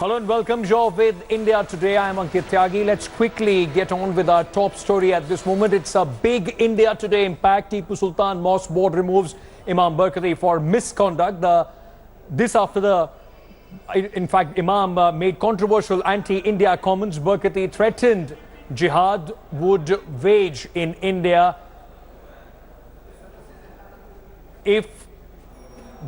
Hello and welcome. You're with India Today. I am Ankit Tyagi. Let's quickly get on with our top story at this moment. It's a big India Today impact. Tipu Sultan Mosque board removes Imam Barkati for misconduct. This after the, in fact, Imam made controversial anti-India comments. Barkati threatened Jihad would wage in India if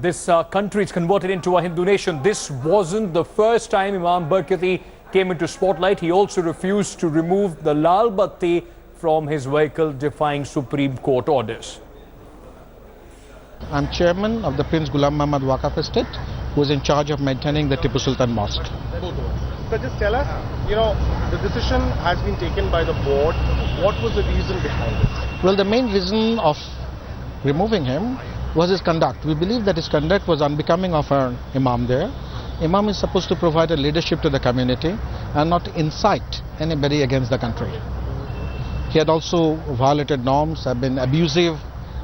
this country is converted into a Hindu nation. This wasn't the first time Imam Barkati came into spotlight. He also refused to remove the Lal Batti from his vehicle, defying Supreme Court orders. I'm chairman of the Prince Ghulam Muhammad Waqf Estate, who is in charge of maintaining the Tipu Sultan Mosque. So just tell us, the decision has been taken by the board. What was the reason behind it? Well, the main reason of removing him was his conduct. We believe that his conduct was unbecoming of an imam there. Imam is supposed to provide a leadership to the community and not incite anybody against the country. He had also violated norms, have been abusive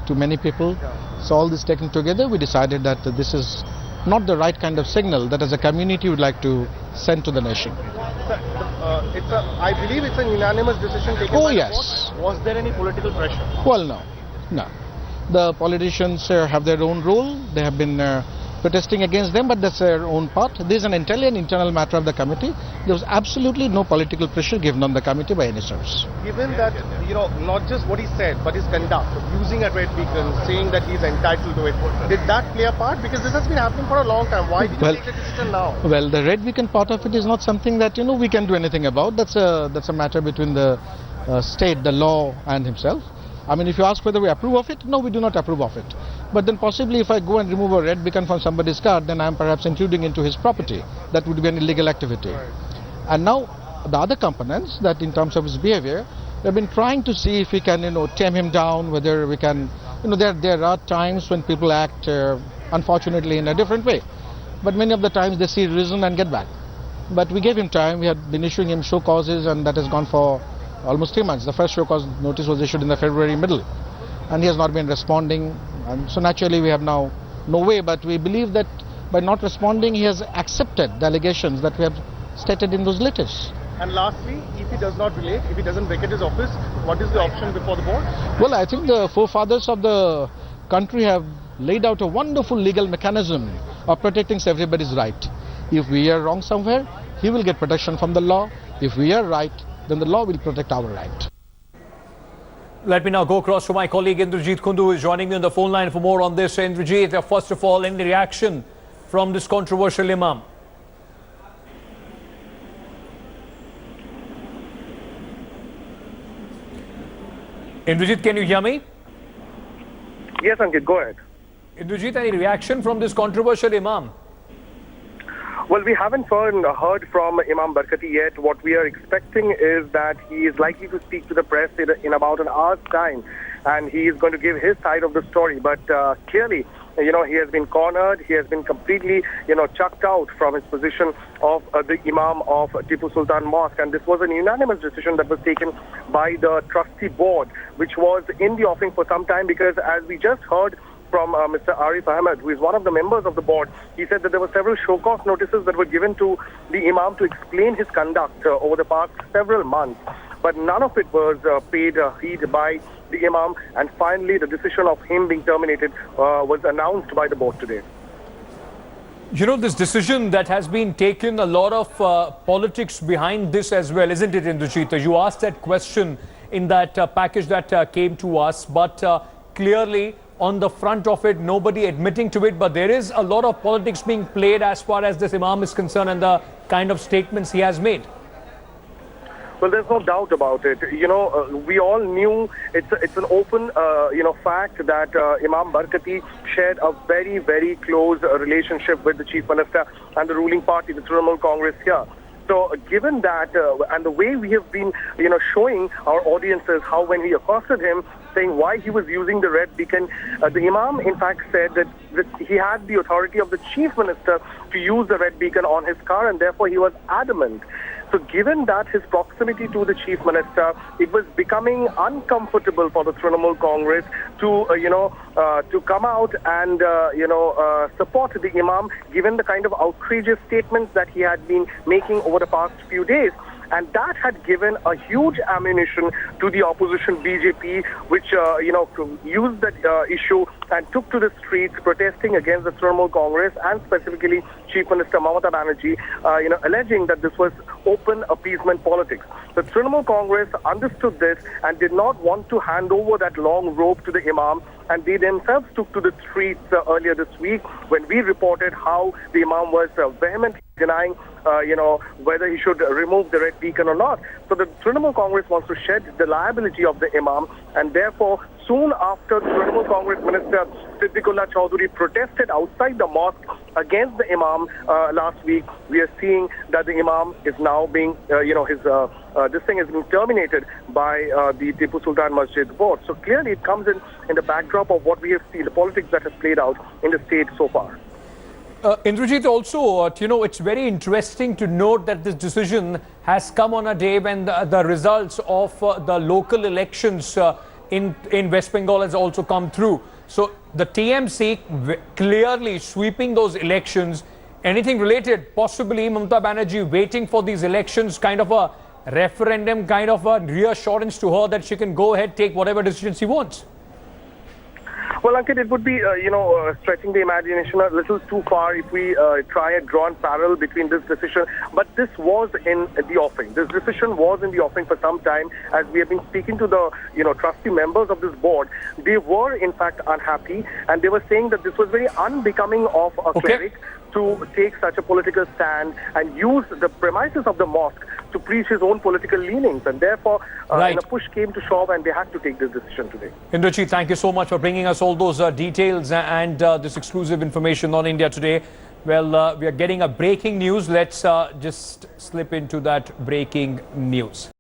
to many people. So all this taken together, we decided that this is not the right kind of signal that as a community would like to send to the nation. I believe it's an unanimous decision taken by the board. Was there any political pressure? Well, no. The politicians have their own role. They have been protesting against them, but that's their own part. This is an internal matter of the committee. There was absolutely no political pressure given on the committee by any source. Given that, not just what he said, but his conduct, using a red beacon, saying that he's entitled to it, did that play a part? Because this has been happening for a long time. Why did you take the decision now? Well, the red beacon part of it is not something that, we can do anything about. That's a matter between the state, the law, and himself. I mean, if you ask whether we approve of it, no, we do not approve of it. But then possibly if I go and remove a red beacon from somebody's car, then I am perhaps intruding into his property. That would be an illegal activity. Right. And now the other components, that in terms of his behavior, we have been trying to see if we can, tame him down, whether we can, there are times when people act, unfortunately, in a different way. But many of the times they see reason and get back. But we gave him time. We had been issuing him show causes, and that has gone for almost 3 months. The first show cause notice was issued in the February middle, and he has not been responding. And so naturally we have now no way, but we believe that by not responding he has accepted the allegations that we have stated in those letters. And lastly, if he does not relate, if he doesn't vacate his office, what is the option before the board? Well, I think the forefathers of the country have laid out a wonderful legal mechanism of protecting everybody's right. If we are wrong somewhere, he will get protection from the law. If we are right, then the law will protect our right. Let me now go across to my colleague Indrajit Kundu, who is joining me on the phone line for more on this. Indrajit, first of all, any reaction from this controversial imam? Indrajit, can you hear me? Yes, Ankit, go ahead. Indrajit, any reaction from this controversial imam? Well, we haven't heard from Imam Barkati yet. What we are expecting is that he is likely to speak to the press in about an hour's time, and he is going to give his side of the story. But clearly, he has been cornered. He has been completely, chucked out from his position of the Imam of Tipu Sultan Mosque. And this was an unanimous decision that was taken by the trustee board, which was in the offing for some time, because as we just heard from Mr. Arif Ahmed, who is one of the members of the board, he said that there were several show-cause notices that were given to the Imam to explain his conduct over the past several months. But none of it was paid heed by the Imam, and finally the decision of him being terminated was announced by the board today. This decision that has been taken, a lot of politics behind this as well, isn't it, Indrajit? You asked that question in that package that came to us, but clearly on the front of it, nobody admitting to it, but there is a lot of politics being played as far as this imam is concerned and the kind of statements he has made. Well, there's no doubt about it. We all knew it's an open, fact that Imam Barkati shared a very, very close relationship with the Chief Minister and the ruling party, the Trinamool Congress here. So given that, and the way we have been, showing our audiences how when we accosted him, saying why he was using the red beacon, the Imam in fact said that he had the authority of the Chief Minister to use the red beacon on his car, and therefore he was adamant So given that his proximity to the chief minister, it was becoming uncomfortable for the Trinamool Congress to, to come out and, support the imam, given the kind of outrageous statements that he had been making over the past few days. And that had given a huge ammunition to the opposition BJP, which, used that issue and took to the streets protesting against the Trinamool Congress and specifically Chief Minister Mamata Banerjee, alleging that this was open appeasement politics. The Trinamool Congress understood this and did not want to hand over that long rope to the imam, and they themselves took to the streets earlier this week when we reported how the imam was vehemently denying, whether he should remove the red beacon or not. So the Trinamool Congress wants to shed the liability of the imam, and therefore, soon after the Trinamool Congress Minister Siddiqullah Chaudhary protested outside the mosque against the imam last week, we are seeing that the imam is now being, this thing has been terminated by the Tipu Sultan Masjid board. So clearly it comes in the backdrop of what we have seen, the politics that has played out in the state so far. Indrajit, also, it's very interesting to note that this decision has come on a day when the results of the local elections in West Bengal has also come through. So the TMC clearly sweeping those elections. Anything related, possibly Mamata Banerjee waiting for these elections, kind of a referendum, kind of a reassurance to her that she can go ahead, take whatever decision she wants? Well, Ankit, it would be, stretching the imagination a little too far if we try a drawn parallel between this decision. But this was in the offing. This decision was in the offing for some time. As we have been speaking to the, trustee members of this board, they were in fact unhappy, and they were saying that this was very unbecoming of a cleric to take such a political stand and use the premises of the mosque to preach his own political leanings. And therefore, a push came to shove and they had to take this decision today. Indrajit, thank you so much for bringing us all those details and this exclusive information on India Today. Well, we are getting a breaking news. Let's just slip into that breaking news.